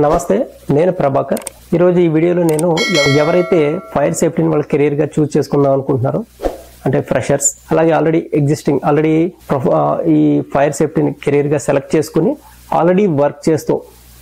నమస్తే, నేను ప్రభాకర్. ఈరోజు ఈ వీడియోలో నేను ఎవరైతే ఫైర్ సేఫ్టీని వాళ్ళ కెరీర్గా చూస్ చేసుకుందాం అనుకుంటున్నారో, అంటే ఫ్రెషర్స్, అలాగే ఆల్రెడీ ఈ ఫైర్ సేఫ్టీని కెరీర్గా సెలెక్ట్ చేసుకుని ఆల్రెడీ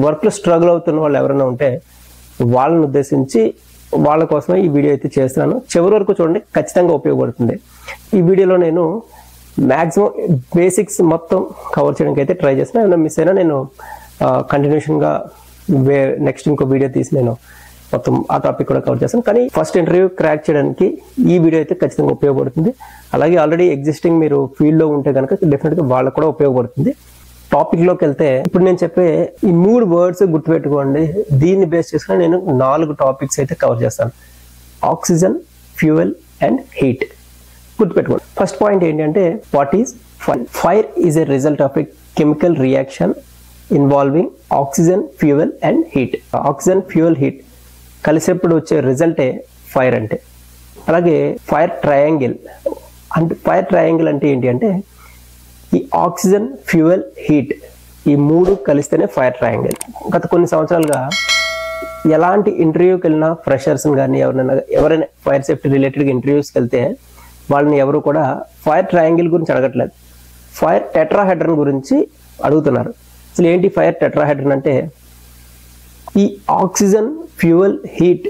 వర్క్లో స్ట్రగుల్ అవుతున్న వాళ్ళు ఎవరైనా ఉంటే వాళ్ళని ఉద్దేశించి వాళ్ళ కోసమే ఈ వీడియో అయితే చేస్తున్నాను. చివరి వరకు చూడండి, ఖచ్చితంగా ఉపయోగపడుతుంది. ఈ వీడియోలో నేను మ్యాక్సిమం బేసిక్స్ మొత్తం కవర్ చేయడానికి అయితే ట్రై చేస్తున్నా. ఏమైనా మిస్ అయినా నేను కంటిన్యూషన్గా నెక్స్ట్ ఇంకో వీడియో తీసి నేను మొత్తం ఆ టాపిక్ కూడా కవర్ చేస్తాను. కానీ ఫస్ట్ ఇంటర్వ్యూ క్రాక్ చేయడానికి ఈ వీడియో అయితే ఖచ్చితంగా ఉపయోగపడుతుంది. అలాగే ఆల్రెడీ ఎగ్జిస్టింగ్ మీరు ఫీల్డ్లో ఉంటే కనుక డెఫినెట్గా వాళ్ళకు కూడా ఉపయోగపడుతుంది. టాపిక్లోకి వెళ్తే ఇప్పుడు నేను చెప్పే ఈ 3 వర్డ్స్ గుర్తుపెట్టుకోండి. దీన్ని బేస్ చేసుకుని నేను 4 టాపిక్స్ అయితే కవర్ చేస్తాను. Oxygen, fuel and heat. గుర్తుపెట్టుకోండి. ఫస్ట్ పాయింట్ ఏంటంటే, what is fire? Fire is a result of a chemical reaction involving oxygen, fuel and heat. Oxygen, fuel, heat కలిసేప్పుడు వచ్చే రిజల్టే ఫైర్ అంటే. అలాగే ఫైర్ ట్రయాంగిల్ అంటే ఏంటి అంటే, ఈ ఆక్సిజన్, ఫ్యూయల్, హీట్ ఈ 3 కలిస్తేనే ఫైర్ ట్రయాంగిల్. గత కొన్ని సంవత్సరాలుగా ఎలాంటి ఇంటర్వ్యూకి వెళ్ళినా ఫ్రెషర్స్ని కానీ ఎవరైనా ఫైర్ సేఫ్టీ రిలేటెడ్గా ఇంటర్వ్యూస్కి వెళ్తే వాళ్ళని ఎవరు కూడా ఫైర్ ట్రయాంగిల్ గురించి అడగట్లేదు, ఫైర్ టెట్రాహెడ్రన్ గురించి అడుగుతున్నారు. అసలు ఏంటి ఫైర్ టెట్రాహెడ్రన్ అంటే, ఈ ఆక్సిజన్, ఫ్యూయల్, హీట్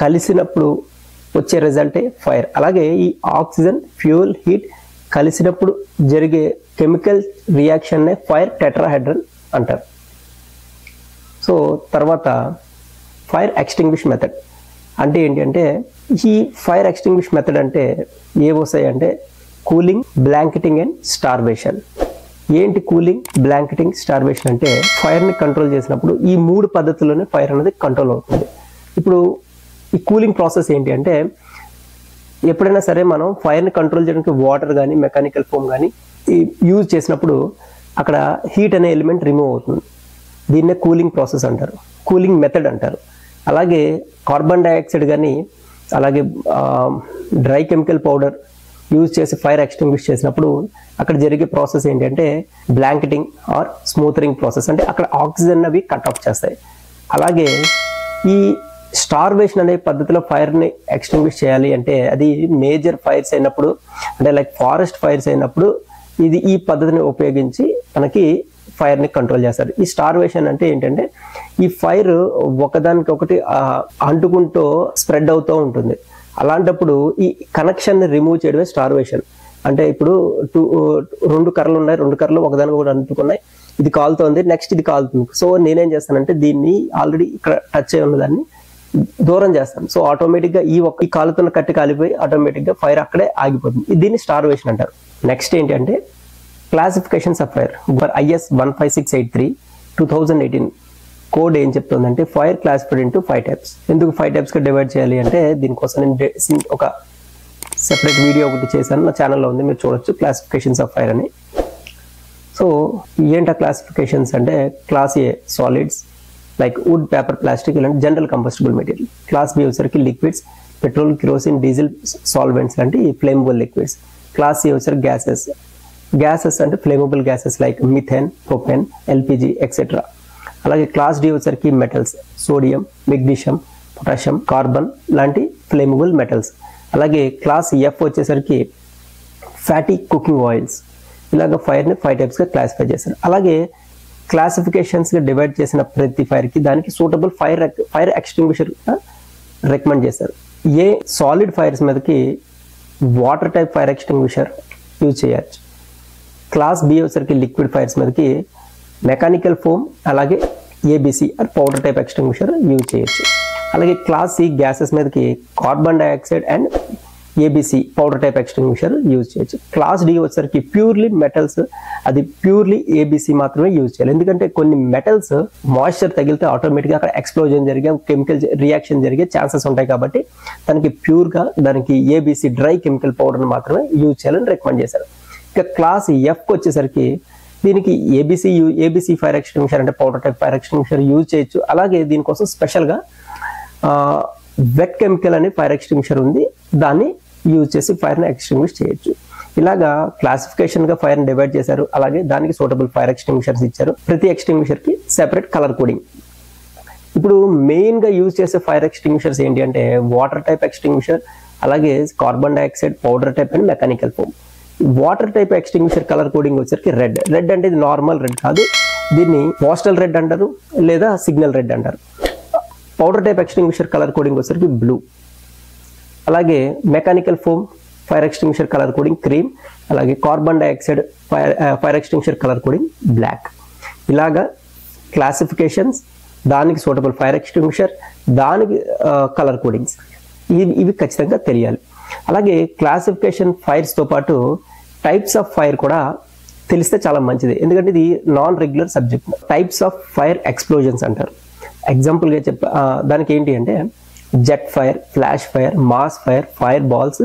కలిసినప్పుడు వచ్చే రిజల్టే ఫైర్. అలాగే ఈ ఆక్సిజన్, ఫ్యూయల్, హీట్ కలిసినప్పుడు జరిగే కెమికల్ రియాక్షన్నే ఫైర్ టెట్రాహెడ్రన్ అంటారు. సో తర్వాత ఫైర్ ఎక్స్టింగ్విష్ మెథడ్ అంటే ఏంటి అంటే, ఈ ఫైర్ ఎక్స్టింగ్విష్ మెథడ్ అంటే ఏవొస్తాయి అంటే, కూలింగ్, బ్లాంకెటింగ్ అండ్ స్టార్వేషన్. ఏంటి కూలింగ్, బ్లాంకెటింగ్, స్టార్వేషన్ అంటే, ఫైర్ని కంట్రోల్ చేసినప్పుడు ఈ 3 పద్ధతుల్లోనే ఫైర్ అనేది కంట్రోల్ అవుతుంది. ఇప్పుడు ఈ కూలింగ్ ప్రాసెస్ ఏంటి అంటే, ఎప్పుడైనా సరే మనం ఫైర్ని కంట్రోల్ చేయడానికి వాటర్ కానీ మెకానికల్ ఫోమ్ కానీ యూజ్ చేసినప్పుడు అక్కడ హీట్ అనే ఎలిమెంట్ రిమూవ్ అవుతుంది. దీన్నే కూలింగ్ ప్రాసెస్ అంటారు, కూలింగ్ మెథడ్ అంటారు. అలాగే కార్బన్ డైఆక్సైడ్ కానీ అలాగే డ్రై కెమికల్ పౌడర్ యూజ్ చేసి ఫైర్ ఎక్స్టింగ్విష్ చేసినప్పుడు అక్కడ జరిగే ప్రాసెస్ ఏంటంటే బ్లాంకెటింగ్ ఆర్ స్మూతరింగ్ ప్రాసెస్. అంటే అక్కడ ఆక్సిజన్ అవి కట్ ఆఫ్ చేస్తాయి. అలాగే ఈ స్టార్వేషన్ అనే పద్ధతిలో ఫైర్ని ఎక్స్టింగ్విష్ చేయాలి అంటే, అది మేజర్ ఫైర్స్ అయినప్పుడు, అంటే లైక్ ఫారెస్ట్ ఫైర్స్ అయినప్పుడు ఈ పద్ధతిని ఉపయోగించి మనకి ఫైర్ని కంట్రోల్ చేస్తారు. ఈ స్టార్వేషన్ అంటే ఏంటంటే, ఈ ఫైర్ ఒకదానికొకటి అంటుకుంటూ స్ప్రెడ్ అవుతూ ఉంటుంది. అలాంటప్పుడు ఈ కనెక్షన్ని రిమూవ్ చేయడమే స్టార్వేషన్. అంటే ఇప్పుడు 2 కర్రలు ఉన్నాయి, 2 కర్రలు ఒకదానికి ఒకటి అంటుకున్నాయి, ఇది కాలుతోంది, నెక్స్ట్ ఇది కాలుతుంది. సో నేనేం చేస్తానంటే, దీన్ని ఆల్రెడీ ఇక్కడ టచ్ అయి ఉన్నదాన్ని దూరం చేస్తాను. సో ఆటోమేటిక్గా ఈ కాలుతున్న కట్టి కాలిపోయి ఆటోమేటిక్గా ఫైర్ అక్కడే ఆగిపోతుంది. దీన్ని స్టార్వేషన్ అంటారు. నెక్స్ట్ ఏంటంటే classifications of fire. IS 15683 2018 code ఏం చెప్తుందంటే, ఫైర్ క్లాసిఫైడ్ ఇంటూ 5 టైప్స్. ఎందుకు 5 టైప్స్గా డివైడ్ చేయాలి అంటే, దీనికోసం నేను ఒక సెపరేట్ వీడియో ఒకటి చేశాను, నా ఛానల్లో ఉంది, మీరు చూడొచ్చు, క్లాసిఫికేషన్స్ ఆఫ్ ఫైర్ అని. సో ఏంటా క్లాసిఫికేషన్స్ అంటే, class A solids like wood, paper, plastic ఇలాంటి general combustible material. Class B వచ్చేసరికి liquids, petrol, kerosene, diesel, solvents లాంటి ఫ్లేమబుల్ లిక్విడ్స్. క్లాస్ సి వచ్చేసరికి గ్యాసెస్ అంటే flammable gases like methane, propane, LPG etcetera. అలాగే class D వచ్చేసరికి metals, sodium, magnesium, potassium, carbon లాంటి flammable metals. అలాగే class F వచ్చేసరికి fatty cooking oils. ఇలాగ ఫైర్ని 5 టైప్స్గా క్లాసిఫై చేశారు. అలాగే క్లాసిఫికేషన్స్గా డివైడ్ చేసిన ప్రతి ఫైర్కి దానికి సూటబుల్ ఫైర్ ఎక్స్టింగ్విషర్ రికమెండ్ చేశారు. ఏ సాలిడ్ ఫైర్స్ మీదకి water type fire extinguisher use చేయొచ్చు. క్లాస్ బి వచ్చేసరికి లిక్విడ్ ఫైర్స్ మీదకి మెకానికల్ ఫోమ్ అలాగే ABC or powder type extinguisher use చేయొచ్చు. అలాగే క్లాస్ సి గ్యాసెస్ మీదకి carbon dioxide and ABC powder type extinguisher use చేయొచ్చు. Class D వచ్చేసరికి ప్యూర్లీ మెటల్స్, అది ప్యూర్లీ ABC మాత్రమే యూజ్ చేయాలి. ఎందుకంటే కొన్ని మెటల్స్ మాయిశ్చర్ తగిలితే ఆటోమేటిక్గా అక్కడ ఎక్స్ప్లోజన్ జరిగే కెమికల్ రియాక్షన్ జరిగే ఛాన్సెస్ ఉంటాయి. కాబట్టి దానికి ABC డ్రై కెమికల్ పౌడర్ని మాత్రమే యూజ్ చేయాలని రికమెండ్ చేశారు. ఇక క్లాస్ ఎఫ్కి వచ్చేసరికి దీనికి ABC ఫైర్ ఎక్స్టింగ్విషర్ అంటే powder type fire extinguisher use చేయొచ్చు. అలాగే దీనికోసం స్పెషల్గా వెట్ కెమికల్ అనే ఫైర్ ఎక్స్టింగ్విషర్ ఉంది, దాన్ని యూజ్ చేసి ఫైర్ని ఎక్స్టింగ్విష్ చేయొచ్చు. ఇలాగా క్లాసిఫికేషన్ గా ఫైర్ ని డివైడ్ చేశారు. అలాగే దానికి సూటబుల్ ఫైర్ ఎక్స్టింగ్విషర్స్ ఇచ్చారు. ప్రతి ఎక్స్టింగ్విషర్ కి సెపరేట్ కలర్ కోడింగ్. ఇప్పుడు మెయిన్గా యూజ్ చేసే ఫైర్ ఎక్స్టింగ్విషర్స్ ఏంటి అంటే వాటర్ టైప్ ఎక్స్టింగ్విషర్, అలాగే carbon dioxide, powder type and mechanical foam. Water type extinguisher colour coding వచ్చేసరికి రెడ్. రెడ్ అంటే ఇది నార్మల్ రెడ్ కాదు, దీన్ని పోస్టల్ రెడ్ అంటారు లేదా సిగ్నల్ రెడ్ అంటారు. Powder type extinguisher colour coding వచ్చేసరికి బ్లూ. అలాగే mechanical foam fire extinguisher colour coding cream, అలాగే carbon dioxide fire extinguisher colour coding black. ఇలాగా క్లాసిఫికేషన్స్, దానికి సూటబుల్ ఫైర్ ఎక్స్టింగ్విషర్, దానికి కలర్ కోడింగ్స్ ఇవి ఖచ్చితంగా తెలియాలి. అలాగే క్లాసిఫికేషన్ ఫైర్స్తో పాటు టైప్స్ ఆఫ్ ఫైర్ కూడా తెలిస్తే చాలా మంచిది, ఎందుకంటే ఇది non regular subject. Types of fire explosions అంటారు. ఎగ్జాంపుల్గా దానికి ఏంటి అంటే jet fire, flash fire, mass fire, fire balls,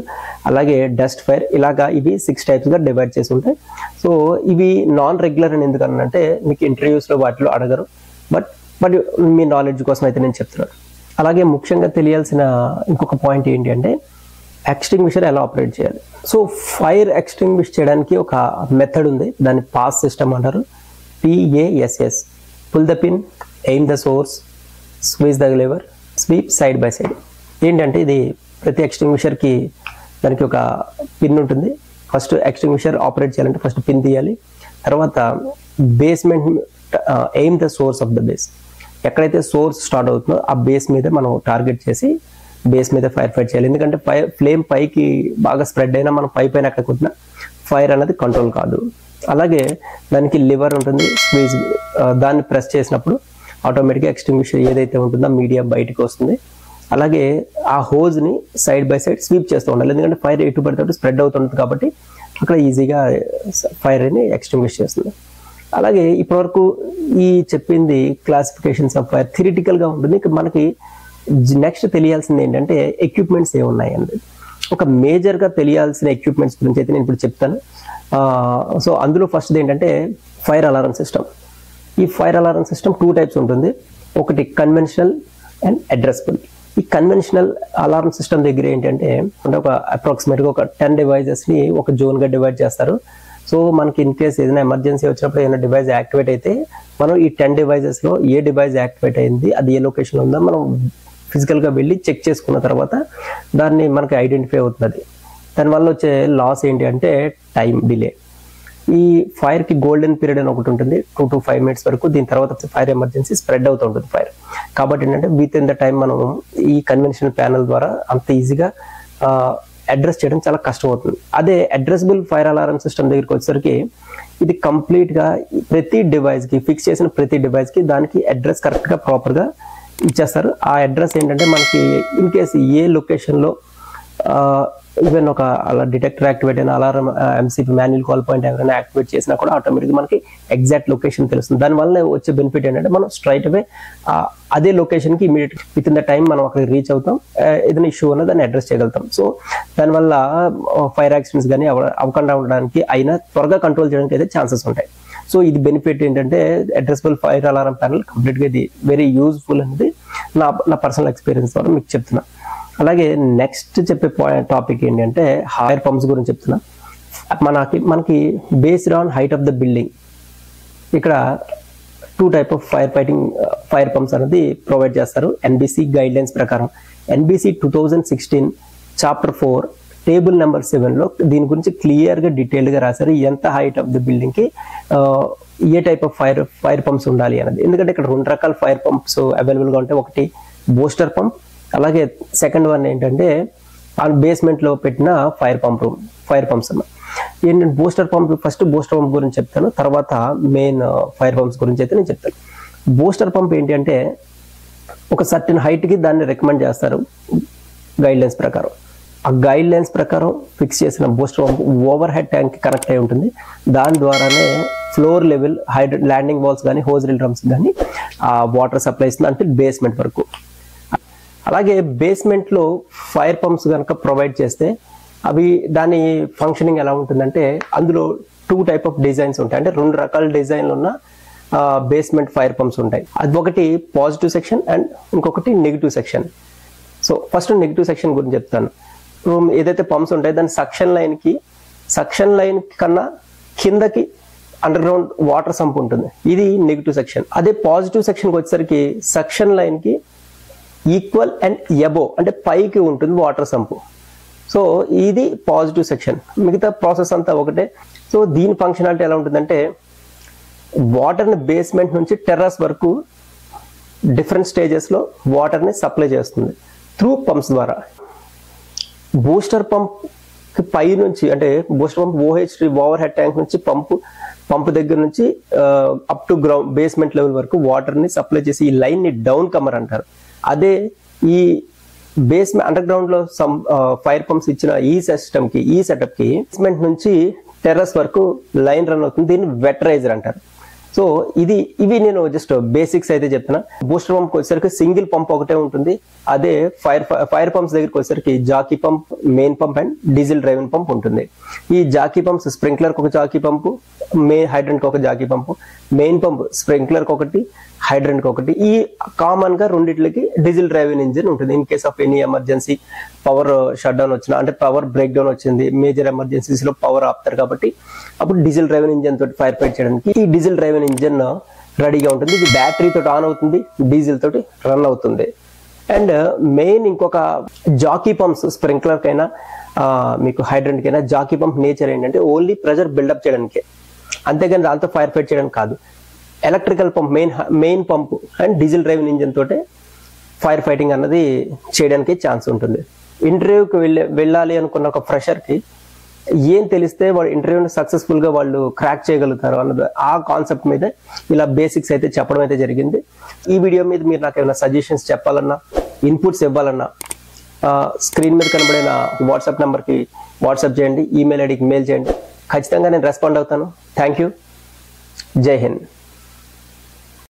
అలాగే డస్ట్ ఫైర్, ఇలాగా ఇవి 6 టైప్స్గా డివైడ్ చేసి ఉంటాయి. సో ఇవి నాన్ రెగ్యులర్ అని ఎందుకనంటే మీకు ఇంటర్వ్యూస్లో వాటిలో అడగరు, బట్ మీ నాలెడ్జ్ కోసం అయితే నేను చెప్తున్నాను. అలాగే ముఖ్యంగా తెలియాల్సిన ఇంకొక పాయింట్ ఏంటి అంటే ఎక్స్టింగ్విషర్ ఎలా ఆపరేట్ చేయాలి. సో ఫైర్ ఎక్స్టింగ్విష్ చేయడానికి ఒక మెథడ్ ఉంది, దాన్ని పాస్ సిస్టమ్ అంటారు. PASS, pull the pin, aim the source, squeeze the lever, sweep side by side. ఏంటంటే ఇది ప్రతి ఎక్స్టింగ్విషర్కి దానికి ఒక పిన్ ఉంటుంది. ఫస్ట్ ఎక్స్టింగ్విషర్ ఆపరేట్ చేయాలంటే ఫస్ట్ పిన్ తీయాలి, తర్వాత basement aim the source of the base, ఎక్కడైతే సోర్స్ స్టార్ట్ అవుతుందో ఆ బేస్ మీద మనం టార్గెట్ చేసి బేస్ మీద ఫైర్ ఫైట్ చేయాలి. ఎందుకంటే ఫ్లేమ్ పైకి బాగా స్ప్రెడ్ అయినా మనం పైన ఎక్కడ కొట్టినా ఫైర్ అనేది కంట్రోల్ కాదు. అలాగే దానికి లివర్ ఉంటుంది, స్క్వీజ్, దాన్ని ప్రెస్ చేసినప్పుడు ఆటోమేటిక్గా ఎక్స్టింగ్విషర్ ఏదైతే ఉంటుందో మీడియా బయటకు వస్తుంది. అలాగే ఆ హోజ్ని సైడ్ బై సైడ్ స్వీప్ చేస్తూ ఉండాలి, ఎందుకంటే ఫైర్ ఎటు పడితే స్ప్రెడ్ అవుతుంది కాబట్టి అక్కడ ఈజీగా ఫైర్ని ఎక్స్టింగ్విష్ చేస్తుంది. అలాగే ఇప్పటివరకు ఈ చెప్పింది క్లాసిఫికేషన్స్ ఆఫ్ ఫైర్ థియరిటికల్గా ఉంటుంది. మనకి నెక్స్ట్ తెలియాల్సింది ఏంటంటే ఎక్విప్మెంట్స్ ఏమున్నాయి అనేది. ఒక మేజర్గా తెలియాల్సిన ఎక్విప్మెంట్స్ గురించి అయితే నేను ఇప్పుడు చెప్తాను. సో అందులో ఫస్ట్ ఏంటంటే ఫైర్ అలారం సిస్టమ్. ఈ ఫైర్ అలారం సిస్టమ్ 2 టైప్స్ ఉంటుంది, ఒకటి కన్వెన్షనల్ అండ్ అడ్రస్బుల్. ఈ కన్వెన్షనల్ అలారం సిస్టమ్ దగ్గర ఏంటంటే ఒక అప్రాక్సిమేట్గా ఒక 10 డివైజెస్ని ఒక జోన్గా డివైడ్ చేస్తారు. సో మనకి ఇన్ కేస్ ఏదైనా ఎమర్జెన్సీ వచ్చినప్పుడు ఏదైనా డివైస్ యాక్టివేట్ అయితే మనం ఈ 10 డివైజెస్లో ఏ డివైస్ యాక్టివేట్ అయింది, అది ఏ లొకేషన్లో ఉందో మనం ఫిజికల్గా వెళ్ళి చెక్ చేసుకున్న తర్వాత దాన్ని మనకి ఐడెంటిఫై అవుతుంది. దానివల్ల వచ్చే లాస్ ఏంటి అంటే టైం డిలే. ఈ ఫైర్కి గోల్డెన్ పీరియడ్ అని ఒకటి ఉంటుంది, 2 to 5 minutes వరకు. దీని తర్వాత ఫైర్ ఎమర్జెన్సీ స్ప్రెడ్ అవుతూ ఉంటుంది ఫైర్. కాబట్టి ఏంటంటే విత్ ఇన్ ద టైం మనం ఈ కన్వెన్షనల్ ప్యానల్ ద్వారా అంత ఈజీగా అడ్రస్ చేయడం చాలా కష్టం అవుతుంది. అదే అడ్రసబుల్ ఫైర్ అలారం సిస్టమ్ దగ్గరికి వచ్చేసరికి ఇది కంప్లీట్గా ప్రతి డివైస్కి, ఫిక్స్ చేసిన ప్రతి డివైస్కి దానికి అడ్రస్ కరెక్ట్గా ప్రాపర్గా ఇచ్చేస్తారు. ఆ అడ్రస్ ఏంటంటే మనకి ఇన్ కేసు ఏ లొకేషన్లో ఈవెన్ ఒక అలా డిటెక్టర్ యాక్టివేట్ అయిన alarm MCP manual call point ఎవరైనా యాక్టివేట్ చేసినా కూడా ఆటోమేటిక్గా మనకి ఎగ్జాక్ట్ లొకేషన్ తెలుస్తుంది. దానివల్ల వచ్చే బెనిఫిట్ ఏంటంటే మనం స్ట్రైట్ అవే అదే లొకేషన్కి immediate with in the time మనం అక్కడికి రీచ్ అవుతాం, ఏదైనా ఇష్యూ ఉన్నా దాన్ని అడ్రస్ చేయగలుగుతాం. సో దానివల్ల ఫైర్ యాక్సిడెంట్స్ కానీ అవ్వకుండా ఉండడానికి అయినా త్వరగా కంట్రోల్ చేయడానికి అయితే ఛాన్సెస్ ఉంటాయి. సో ఇది బెనిఫిట్ ఏంటంటే అడ్రసబుల్ ఫైర్ అలారం ప్యానల్ కంప్లీట్గా ఇది వెరీ యూజ్ఫుల్ అనేది నా పర్సనల్ ఎక్స్పీరియన్స్ ద్వారా మీకు చెప్తున్నా. అలాగే నెక్స్ట్ చెప్పే టాపిక్ ఏంటంటే ఫైర్ పంప్స్ గురించి చెప్తున్నా. మనకి based on height of the building ఇక్కడ 2 type ఆఫ్ ఫైర్ పంప్స్ అనేది ప్రొవైడ్ చేస్తారు ఎన్బిసి గైడ్ లైన్స్ ప్రకారం. ఎన్బిసి 2016 చాప్టర్ 4 టేబుల్ నెంబర్ 7లో దీని గురించి క్లియర్గా డీటెయిల్గా రాశారు, ఎంత హైట్ ఆఫ్ ద బిల్డింగ్కి ఏ టైప్ ఆఫ్ ఫైర్ పంప్స్ ఉండాలి అనేది. ఎందుకంటే ఇక్కడ 2 రకాల ఫైర్ పంప్స్ అవైలబుల్గా ఉంటాయి. ఒకటి బూస్టర్ పంప్, అలాగే సెకండ్ వన్ ఏంటంటే ఆ బేస్మెంట్లో పెట్టిన ఫైర్ పంప్స్ అన్నమాట. ఏంటంటే booster pump, first booster pump గురించి చెప్తాను, తర్వాత మెయిన్ ఫైర్ పంప్స్ గురించి అయితే నేను చెప్తాను. బూస్టర్ పంప్ ఏంటి అంటే ఒక సర్టెన్ హైట్కి దాన్ని రికమెండ్ చేస్తారు గైడ్ లైన్స్ ప్రకారం. ఆ గైడ్ లైన్స్ ప్రకారం ఫిక్స్ చేసిన booster pump over head tank connect అయి ఉంటుంది. దాని ద్వారానే ఫ్లోర్ లెవెల్ ల్యాండింగ్ వాల్స్ కానీ హోజ్ రిల్ డ్రమ్స్ కానీ ఆ వాటర్ సప్లై ఇస్తుంది అంటే బేస్మెంట్ వరకు. అలాగే బేస్మెంట్లో ఫైర్ పంప్స్ కనుక ప్రొవైడ్ చేస్తే అవి దాని ఫంక్షనింగ్ ఎలా ఉంటుందంటే అందులో 2 type ఆఫ్ డిజైన్స్ ఉంటాయి, అంటే 2 రకాల డిజైన్లు ఉన్న బేస్మెంట్ ఫైర్ పంప్స్ ఉంటాయి. అది ఒకటి పాజిటివ్ సెక్షన్ అండ్ ఇంకొకటి negative section. So first negative section గురించి చెప్తాను. ఏదైతే పంప్స్ ఉంటాయి దాని సక్షన్ లైన్ కన్నా కిందకి అండర్ గ్రౌండ్ వాటర్ సంప్ ఉంటుంది, ఇది నెగిటివ్ సెక్షన్. అదే పాజిటివ్ సెక్షన్కి వచ్చేసరికి సక్షన్ లైన్కి ఈక్వల్ అండ్ ఎబో అంటే పైకి ఉంటుంది వాటర్ సంపు. సో ఇది పాజిటివ్ సెక్షన్, మిగతా ప్రాసెస్ అంతా ఒకటే. సో దీని ఫంక్షనాలిటీ ఎలా ఉంటుందంటే వాటర్ని బేస్మెంట్ నుంచి టెర్రస్ వరకు డిఫరెంట్ స్టేజెస్లో వాటర్ని సప్లై చేస్తుంది త్రూ పంప్స్ ద్వారా. బూస్టర్ పంప్ పై నుంచి అంటే booster pump OH over head tank నుంచి పంపు దగ్గర నుంచి up to ground basement level వరకు వాటర్ని సప్లై చేసి ఈ లైన్ని డౌన్ కమర్ అంటారు. అదే ఈ బేస్మెంట్ అండర్ గ్రౌండ్ లో ఫైర్ పంప్స్ ఇచ్చిన ఈ సెటప్ కి బేస్మెంట్ నుంచి టెర్రస్ వరకు లైన్ రన్ అవుతుంది, దీన్ని వెటరైజర్ అంటారు. సో ఇవి నేను జస్ట్ బేసిక్స్ అయితే చెప్తున్నా. బూస్టర్ పంప్ వచ్చేసరికి సింగిల్ పంప్ ఒకటే ఉంటుంది. అదే ఫైర్ పంప్స్ దగ్గరికి వచ్చేసరికి jockey pump, main pump and diesel driven pump ఉంటుంది. ఈ జాకీ పంప్స్ స్ప్రింక్లర్ ఒక జాకీ పంపు, హైడ్రెంట్ ఒక jockey pump, main pump sprinkler ఒకటి, హైడ్రెంట్ ఒకటి. ఈ కామన్ గా రెండిట్లకి డీజిల్ డ్రైవెన్ ఇంజిన్ ఉంటుంది. In case of any emergency power shut down వచ్చిన అంటే పవర్ బ్రేక్ డౌన్ వచ్చింది, మేజర్ ఎమర్జెన్సీస్ లో పవర్ ఆపుతారు కాబట్టి అప్పుడు డీజిల్ డ్రైవెన్ ఇంజిన్ తోటి ఫైర్ ఫైట్ చేయడానికి ఈ డీజిల్ డ్రైవెన్ ఇంజిన్ రెడీగా ఉంటుంది. ఇది బ్యాటరీ తోటి ఆన్ అవుతుంది, డీజిల్ తోటి రన్ అవుతుంది. అండ్ మెయిన్ ఇంకొక జాకీ పంప్స్ స్ప్రింక్లర్ కైనా మీకు హైడ్రెంట్ కైనా జాకీ పంప్ నేచర్ ఏంటంటే ఓన్లీ ప్రెషర్ బిల్డప్ చేయడానికి, అంతేగాని దాంతో ఫైర్ ఫైట్ చేయడానికి కాదు. Electrical pump main pump and diesel driven engine తోటే ఫైర్ ఫైటింగ్ అన్నది చేయడానికి ఛాన్స్ ఉంటుంది. ఇంటర్వ్యూకి వెళ్ళాలి అనుకున్న ఒక ఫ్రెషర్కి ఏం తెలిస్తే వాడు ఇంటర్వ్యూని సక్సెస్ఫుల్గా వాళ్ళు క్రాక్ చేయగలుగుతారు అన్నది ఆ కాన్సెప్ట్ మీద ఇలా బేసిక్స్ అయితే చెప్పడం అయితే జరిగింది. ఈ వీడియో మీద మీరు నాకు ఏమైనా సజెషన్స్ చెప్పాలన్నా, ఇన్పుట్స్ ఇవ్వాలన్నా స్క్రీన్ మీద కనబడిన వాట్సాప్ నెంబర్కి వాట్సాప్ చేయండి, ఈమెయిల్ ఐడికి మెయిల్ చేయండి. ఖచ్చితంగా నేను రెస్పాండ్ అవుతాను. Thank you. జై హింద్.